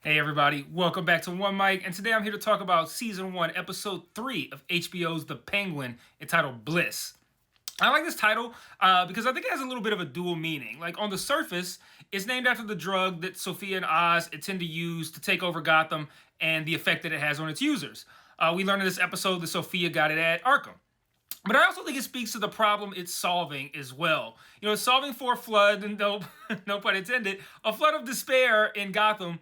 Hey everybody, welcome back to One Mic, and today I'm here to talk about Season 1, Episode 3 of HBO's The Penguin, entitled Bliss. I like this title because I think it has a little bit of a dual meaning. Like, on the surface, it's named after the drug that Sofia and Oz intend to use to take over Gotham and the effect that it has on its users. We learned in this episode that Sofia got it at Arkham. But I also think it speaks to the problem it's solving as well. You know, it's solving for a flood, and no pun intended, a flood of despair in Gotham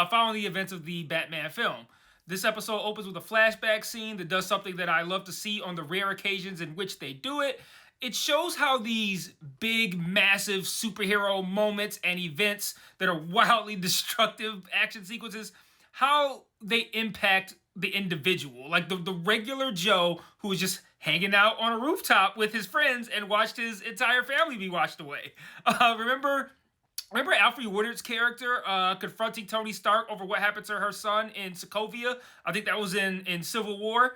following the events of the Batman film. This episode opens with a flashback scene that does something that I love to see on the rare occasions in which they do it. It shows how these big, massive superhero moments and events that are wildly destructive action sequences, how they impact the individual. Like the regular Joe who was just hanging out on a rooftop with his friends and watched his entire family be washed away. Remember Alfre Woodard's character confronting Tony Stark over what happened to her son in Sokovia? I think that was in Civil War.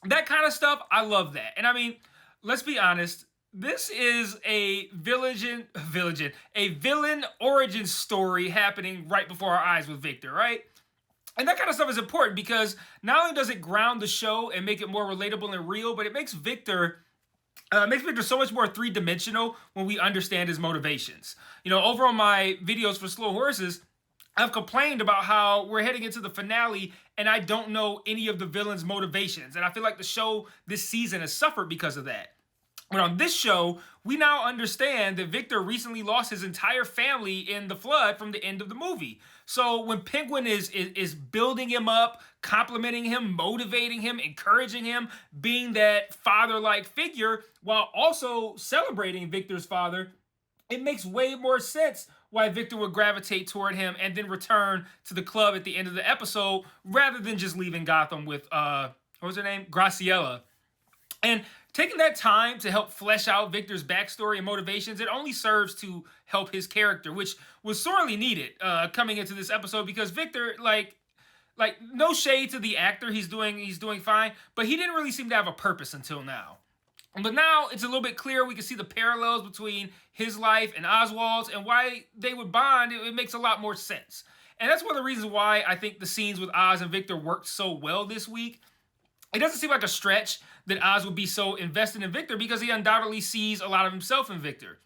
That kind of stuff, I love that. And I mean, let's be honest, this is a villain origin story happening right before our eyes with Victor, right? And that kind of stuff is important because not only does it ground the show and make it more relatable and real, but it makes Victor so much more three-dimensional when we understand his motivations. You know, over on my videos for Slow Horses, I've complained about how we're heading into the finale and I don't know any of the villain's motivations. And I feel like the show this season has suffered because of that. But on this show, we now understand that Victor recently lost his entire family in the flood from the end of the movie. So when Penguin is building him up, complimenting him, motivating him, encouraging him, being that father-like figure, while also celebrating Victor's father, it makes way more sense why Victor would gravitate toward him and then return to the club at the end of the episode, rather than just leaving Gotham with, what was her name? Graciela. And taking that time to help flesh out Victor's backstory and motivations, it only serves to help his character, which was sorely needed coming into this episode, because Victor, like no shade to the actor, he's doing fine, but he didn't really seem to have a purpose until now. But now it's a little bit clear. We can see the parallels between his life and Oswald's, and why they would bond. It makes a lot more sense. And that's one of the reasons why I think the scenes with Oz and Victor worked so well this week. It doesn't seem like a stretch that Oz would be so invested in Victor, because he undoubtedly sees a lot of himself in Victor.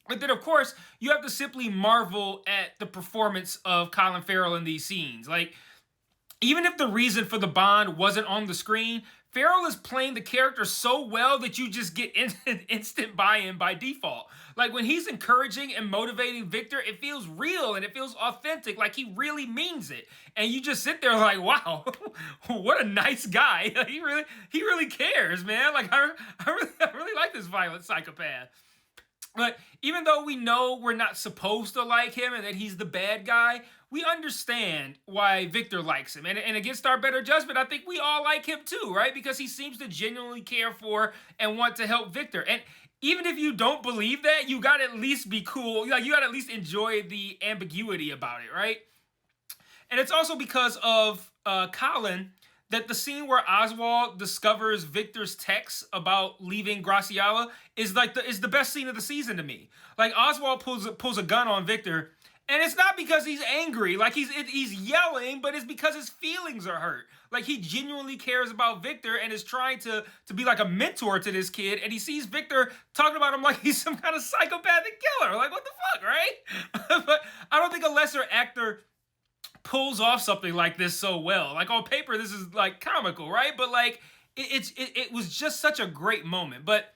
But then, of course, you have to simply marvel at the performance of Colin Farrell in these scenes. Like, even if the reason for the bond wasn't on the screen, Farrell is playing the character so well that you just get instant buy-in by default. Like, when he's encouraging and motivating Victor, it feels real and it feels authentic, like he really means it. And you just sit there like, wow, what a nice guy. He really cares, man. Like, I really like this violent psychopath. But even though we know we're not supposed to like him and that he's the bad guy, we understand why Victor likes him. And against our better judgment, I think we all like him too, right? Because he seems to genuinely care for and want to help Victor. And even if you don't believe that, you gotta at least be cool. Like, you gotta at least enjoy the ambiguity about it, right? And it's also because of Colin that the scene where Oswald discovers Victor's text about leaving Graciela is the best scene of the season to me. Like, Oswald pulls a gun on Victor, and it's not because he's angry, like he's yelling, but it's because his feelings are hurt. Like, he genuinely cares about Victor and is trying to be like a mentor to this kid, and he sees Victor talking about him like he's some kind of psychopathic killer. Like, what the fuck, right? But I don't think a lesser actor pulls off something like this so well. Like, on paper, this is like comical, right? But like, it was just such a great moment. But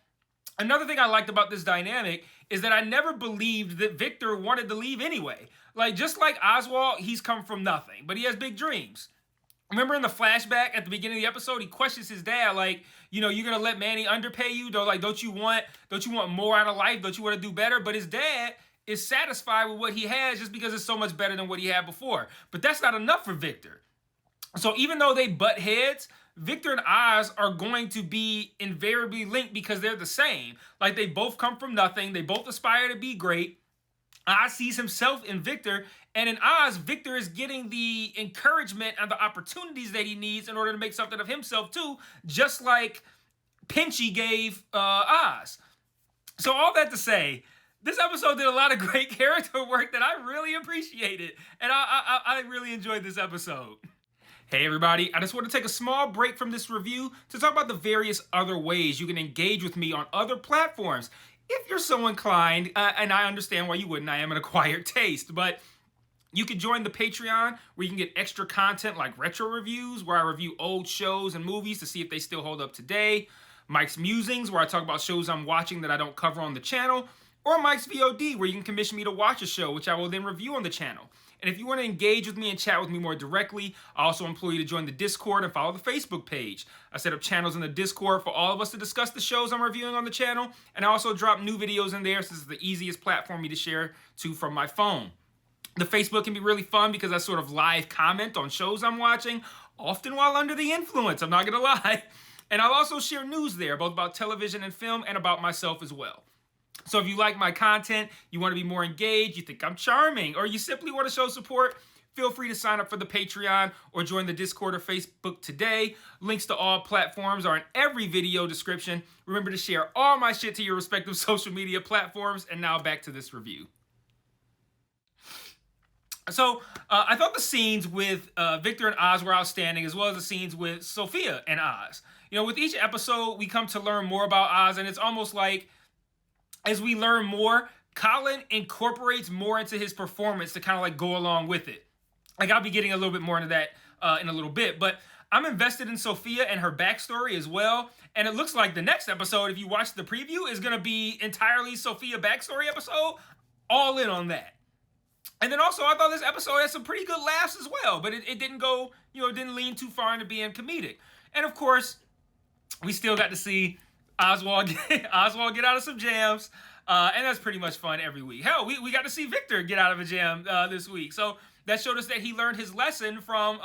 another thing I liked about this dynamic is that I never believed that Victor wanted to leave anyway. Like, just like Oswald, he's come from nothing, but he has big dreams. Remember in the flashback at the beginning of the episode, he questions his dad, like, you know, you're gonna let Manny underpay you? Don't you want more out of life? Don't you want to do better? But his dad is satisfied with what he has just because it's so much better than what he had before. But that's not enough for Victor. So even though they butt heads, Victor and Oz are going to be invariably linked because they're the same. Like, they both come from nothing. They both aspire to be great. Oz sees himself in Victor, and in Oz, Victor is getting the encouragement and the opportunities that he needs in order to make something of himself too, just like Pinchy gave Oz. So all that to say, This episode did a lot of great character work that I really appreciated, and I really enjoyed this episode. Hey everybody, I just want to take a small break from this review to talk about the various other ways you can engage with me on other platforms. If you're so inclined, and I understand why you wouldn't, I am an acquired taste, but you can join the Patreon where you can get extra content like retro reviews, where I review old shows and movies to see if they still hold up today, Mike's Musings, where I talk about shows I'm watching that I don't cover on the channel, or Mike's VOD, where you can commission me to watch a show, which I will then review on the channel. And if you want to engage with me and chat with me more directly, I also implore you to join the Discord and follow the Facebook page. I set up channels in the Discord for all of us to discuss the shows I'm reviewing on the channel, and I also drop new videos in there since it's the easiest platform for me to share to from my phone. The Facebook can be really fun because I sort of live comment on shows I'm watching, often while under the influence, I'm not going to lie. And I'll also share news there, both about television and film and about myself as well. So if you like my content, you want to be more engaged, you think I'm charming, or you simply want to show support, feel free to sign up for the Patreon or join the Discord or Facebook today. Links to all platforms are in every video description. Remember to share all my shit to your respective social media platforms. And now back to this review. So I thought the scenes with Victor and Oz were outstanding, as well as the scenes with Sofia and Oz. You know, with each episode, we come to learn more about Oz, and it's almost like as we learn more, Colin incorporates more into his performance to kind of like go along with it. Like I'll be getting a little bit more into that in a little bit, but I'm invested in Sofia and her backstory as well. And it looks like the next episode, if you watch the preview, is going to be entirely Sofia backstory episode. All in on that. And then also, I thought this episode had some pretty good laughs as well, but it didn't go, it didn't lean too far into being comedic. And of course, we still got to see Oswald get out of some jams, and that's pretty much fun every week. Hell, we got to see Victor get out of a jam this week, so that showed us that he learned his lesson from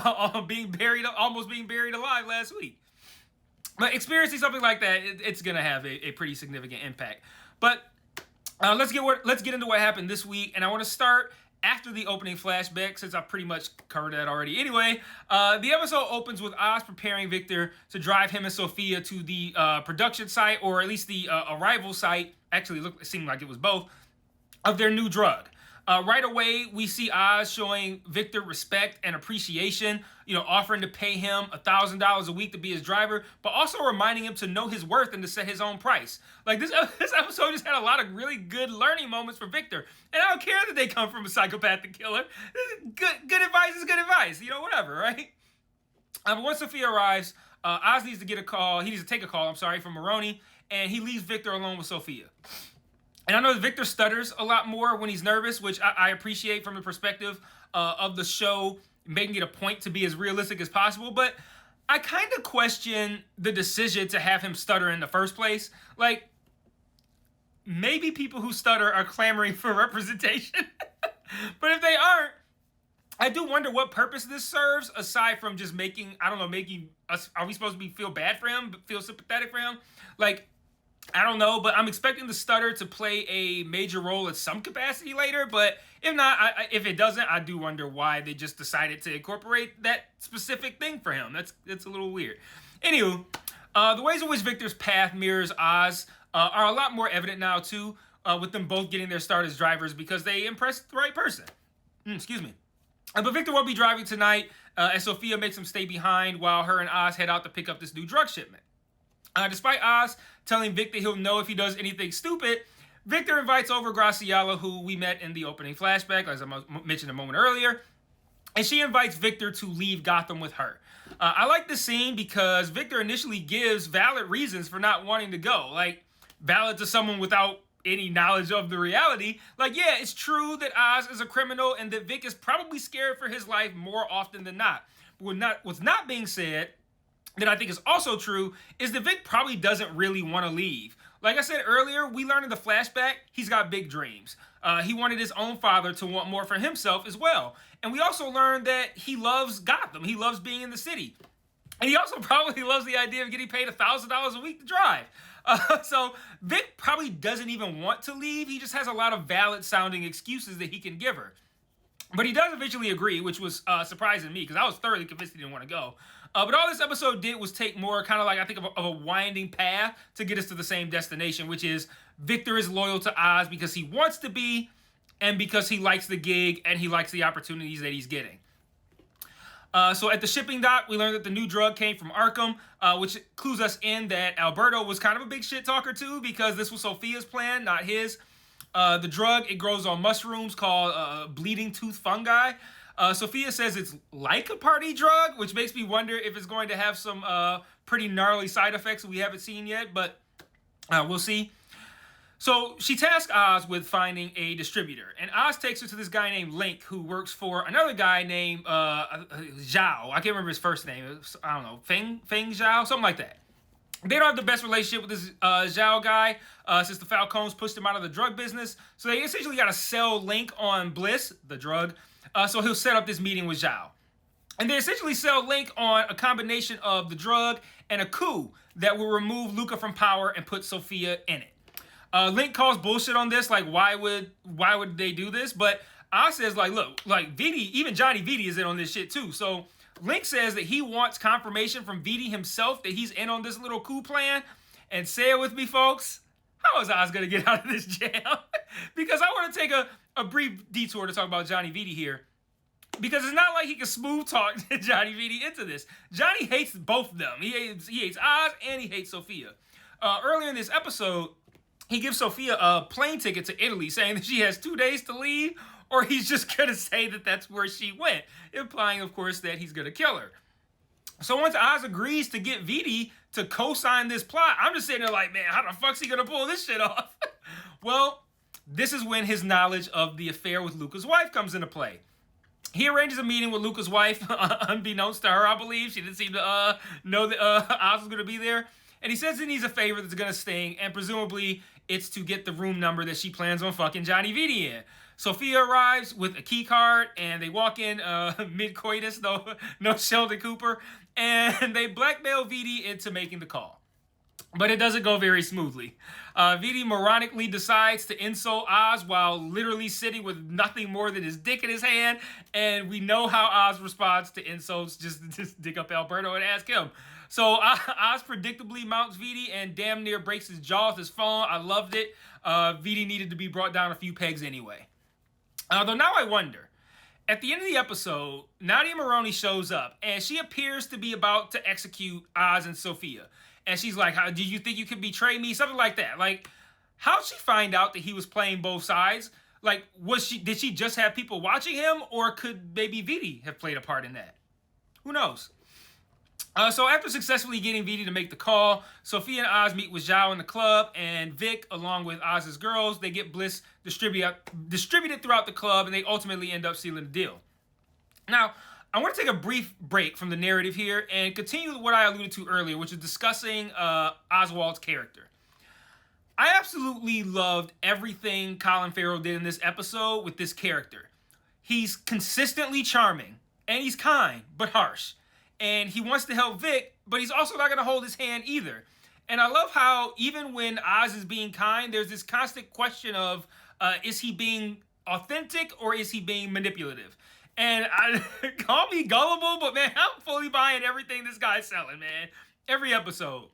almost being buried alive last week. But experiencing something like that, it's gonna have a pretty significant impact. But let's get into what happened this week, and I want to start after the opening flashback, since I pretty much covered that already. Anyway, the episode opens with Oz preparing Victor to drive him and Sofia to the production site, or at least the arrival site. Actually, it seemed like it was both, of their new drug. Right away, we see Oz showing Victor respect and appreciation, offering to pay him $1,000 a week to be his driver, but also reminding him to know his worth and to set his own price. Like, this episode just had a lot of really good learning moments for Victor. And I don't care that they come from a psychopathic killer. Good advice is good advice. Whatever, right? But once Sofia arrives, Oz needs to get a call. He needs to take a call, from Maroney, and he leaves Victor alone with Sofia. And I know that Victor stutters a lot more when he's nervous, which I appreciate from the perspective of the show, making it a point to be as realistic as possible. But I kind of question the decision to have him stutter in the first place. Like, maybe people who stutter are clamoring for representation. But if they aren't, I do wonder what purpose this serves, aside from just making us, are we supposed to feel bad for him, feel sympathetic for him? Like, I don't know, but I'm expecting the stutter to play a major role in some capacity later. But if not, if it doesn't, I do wonder why they just decided to incorporate that specific thing for him. It's a little weird. Anywho, the ways in which Victor's path mirrors Oz are a lot more evident now too, with them both getting their start as drivers because they impressed the right person. Excuse me. But Victor won't be driving tonight, as Sofia makes him stay behind while her and Oz head out to pick up this new drug shipment. Despite Oz telling Victor he'll know if he does anything stupid, Victor invites over Graciela, who we met in the opening flashback, as I mentioned a moment earlier, and she invites Victor to leave Gotham with her. I like this scene because Victor initially gives valid reasons for not wanting to go, like valid to someone without any knowledge of the reality. Like, yeah, it's true that Oz is a criminal and that Vic is probably scared for his life more often than not. But what's not being said, that I think is also true, is that Vic probably doesn't really want to leave. Like I said earlier, we learned in the flashback, he's got big dreams. He wanted his own father to want more for himself as well. And we also learned that he loves Gotham. He loves being in the city. And he also probably loves the idea of getting paid $1,000 a week to drive. So Vic probably doesn't even want to leave. He just has a lot of valid sounding excuses that he can give her. But he does eventually agree, which was surprising me because I was thoroughly convinced he didn't want to go. But all this episode did was take more kind of like, I think, of a winding path to get us to the same destination, which is Victor is loyal to Oz because he wants to be and because he likes the gig and he likes the opportunities that he's getting. So at the shipping dock, we learned that the new drug came from Arkham, which clues us in that Alberto was kind of a big shit talker too, because this was Sofia's plan, not his. The drug, it grows on mushrooms called bleeding tooth fungi. Sofia says it's like a party drug, which makes me wonder if it's going to have some pretty gnarly side effects we haven't seen yet, but we'll see. So she tasks Oz with finding a distributor, and Oz takes her to this guy named Link, who works for another guy named Zhao. I can't remember his first name. I don't know, Feng Zhao, something like that. They don't have the best relationship with this Zhao guy since the Falcones pushed him out of the drug business. So they essentially got to sell Link on Bliss, the drug. So he'll set up this meeting with Zhao. And they essentially sell Link on a combination of the drug and a coup that will remove Luca from power and put Sofia in it. Link calls bullshit on this, like why would they do this? But Oz says, like, look, like Vitti, even Johnny Vitti is in on this shit too. So Link says that he wants confirmation from Vitti himself that he's in on this little coup plan. And say it with me, folks, how is Oz gonna get out of this jam? Because I want to take a brief detour to talk about Johnny Vitti here. Because it's not like he can smooth talk Johnny Vitti into this. Johnny hates both of them. He hates Oz and he hates Sofia. Earlier in this episode, he gives Sofia a plane ticket to Italy, saying that she has 2 days to leave, or he's just going to say that that's where she went, implying, of course, that he's going to kill her. So once Oz agrees to get Vitti to co-sign this plot, I'm just sitting there like, man, how the fuck's he going to pull this shit off? Well, this is when his knowledge of the affair with Luca's wife comes into play. He arranges a meeting with Luca's wife, unbeknownst to her, I believe. She didn't seem to know that Oz was going to be there. And he says he needs a favor that's going to sting, and presumably it's to get the room number that she plans on fucking Johnny Vitti in. Sofia arrives with a key card, and they walk in mid-coitus, no Sheldon Cooper, and they blackmail Vitti into making the call. But it doesn't go very smoothly. Vitti moronically decides to insult Oz while literally sitting with nothing more than his dick in his hand, and we know how Oz responds to insults. Just dig up Alberto and ask him. So Oz predictably mounts Vitti and damn near breaks his jaw with his phone. I loved it. Vitti needed to be brought down a few pegs anyway. Though now I wonder, at the end of the episode, Nadia Maroney shows up, and she appears to be about to execute Oz and Sofia. And she's like, "How, did you think you could betray me?" Something like that. Like, how'd she find out that he was playing both sides? Like, did she just have people watching him, or could maybe Vitti have played a part in that? Who knows? So after successfully getting Vitti to make the call, Sofia and Oz meet with Zhao in the club, and Vic, along with Oz's girls, they get Bliss distributed throughout the club, and they ultimately end up sealing the deal. Now, I want to take a brief break from the narrative here and continue with what I alluded to earlier, which is discussing Oswald's character. I absolutely loved everything Colin Farrell did in this episode with this character. He's consistently charming, and he's kind, but harsh. And he wants to help Vic, but he's also not going to hold his hand either. And I love how even when Oz is being kind, there's this constant question of, is he being authentic or is he being manipulative? And call me gullible, but man, I'm fully buying everything this guy's selling, man. Every episode.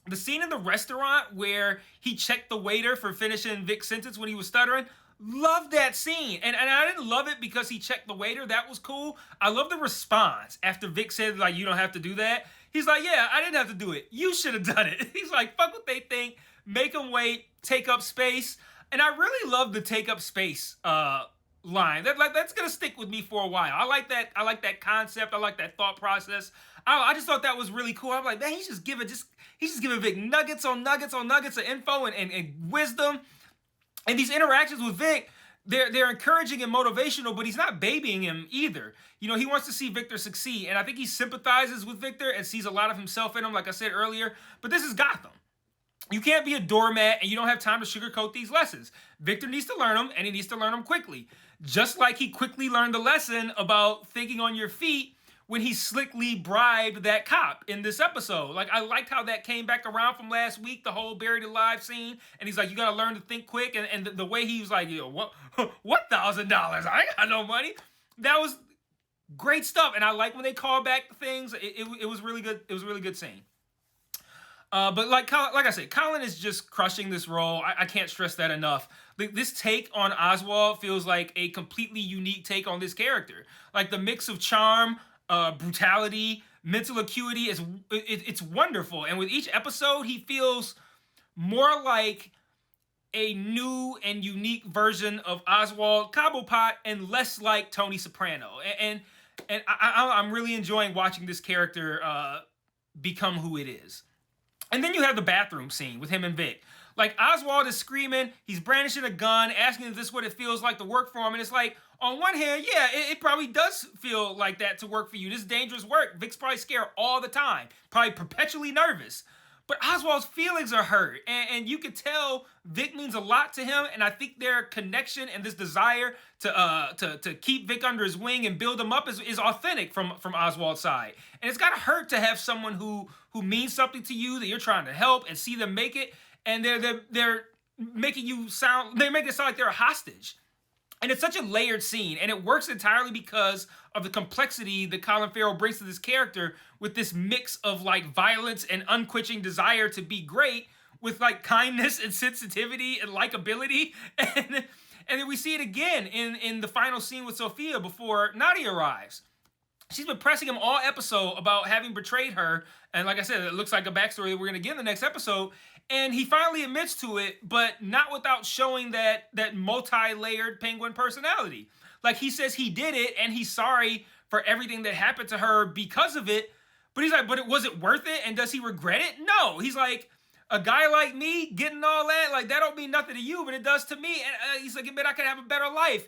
The scene in the restaurant where he checked the waiter for finishing Vic's sentence when he was stuttering, love that scene. And I didn't love it because he checked the waiter. That was cool. I love the response after Vic said, like, you don't have to do that. He's like, yeah, I didn't have to do it. You should have done it. He's like, fuck what they think. Make them wait. Take up space. And I really love the take up space line. That's going to stick with me for a while. I like that concept. I like that thought process. I just thought that was really cool. I'm like, man, he's just giving Vic nuggets on nuggets on nuggets of info and wisdom. And these interactions with Vic, they're encouraging and motivational, but he's not babying him either. You know, he wants to see Victor succeed, and I think he sympathizes with Victor and sees a lot of himself in him, like I said earlier. But this is Gotham. You can't be a doormat, and you don't have time to sugarcoat these lessons. Victor needs to learn them, and he needs to learn them quickly. Just like he quickly learned the lesson about thinking on your feet when he slickly bribed that cop in this episode. Like, I liked how that came back around from last week, the whole buried alive scene. And he's like, you got to learn to think quick. And the way he was like, what $1,000? I ain't got no money. That was great stuff. And I like when they call back things. It was really good. It was a really good scene. But like I said, Colin is just crushing this role. I can't stress that enough. This take on Oswald feels like a completely unique take on this character. Like the mix of charm, brutality, mental acuity it's wonderful. And with each episode, he feels more like a new and unique version of Oswald Cobblepot and less like Tony Soprano. And I'm really enjoying watching this character become who it is. And then you have the bathroom scene with him and Vic. Like, Oswald is screaming, he's brandishing a gun, asking if this is what it feels like to work for him. And it's like, on one hand, yeah, it probably does feel like that to work for you. This is dangerous work. Vic's probably scared all the time, probably perpetually nervous. But Oswald's feelings are hurt. And you could tell Vic means a lot to him. And I think their connection and this desire to keep Vic under his wing and build him up is authentic from Oswald's side. And it's gotta hurt to have someone who means something to you, that you're trying to help, and see them make it, and they're making it sound like they're a hostage. And it's such a layered scene, and it works entirely because of the complexity that Colin Farrell brings to this character, with this mix of like violence and unquenching desire to be great, with like kindness and sensitivity and likability. And then we see it again in the final scene with Sofia before Nadia arrives. She's been pressing him all episode about having betrayed her. And like I said, it looks like a backstory that we're going to get in the next episode. And he finally admits to it, but not without showing that multi-layered Penguin personality. Like, he says he did it and he's sorry for everything that happened to her because of it. But he's like, but was it worth it? And does he regret it? No. He's like, a guy like me getting all that, like, that don't mean nothing to you, but it does to me. And he's like, man, I could have a better life.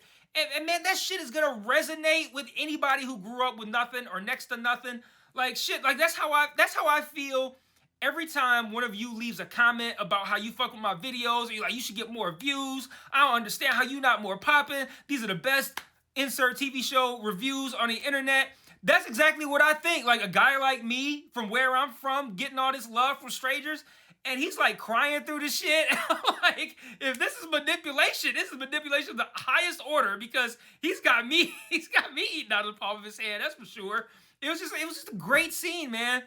And man, that shit is gonna resonate with anybody who grew up with nothing or next to nothing. Like, shit, like, that's how I feel every time one of you leaves a comment about how you fuck with my videos, or you're like, you should get more views. I don't understand how you not more popping. These are the best insert TV show reviews on the internet. That's exactly what I think. Like, a guy like me, from where I'm from, getting all this love from strangers, and he's like crying through the shit. Like, if this is manipulation of the highest order, because he's got me eating out of the palm of his hand, that's for sure. It was just a great scene, man.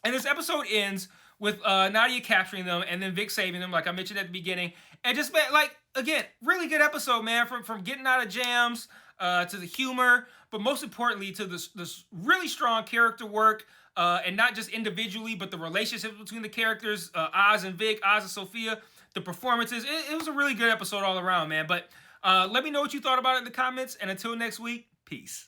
And this episode ends with Nadia capturing them and then Vic saving them, like I mentioned at the beginning. And just, like, again, really good episode, man, from getting out of jams to the humor, but most importantly to this really strong character work. And not just individually, but the relationships between the characters, Oz and Vic, Oz and Sofia, the performances. It was a really good episode all around, man. But let me know what you thought about it in the comments. And until next week, peace.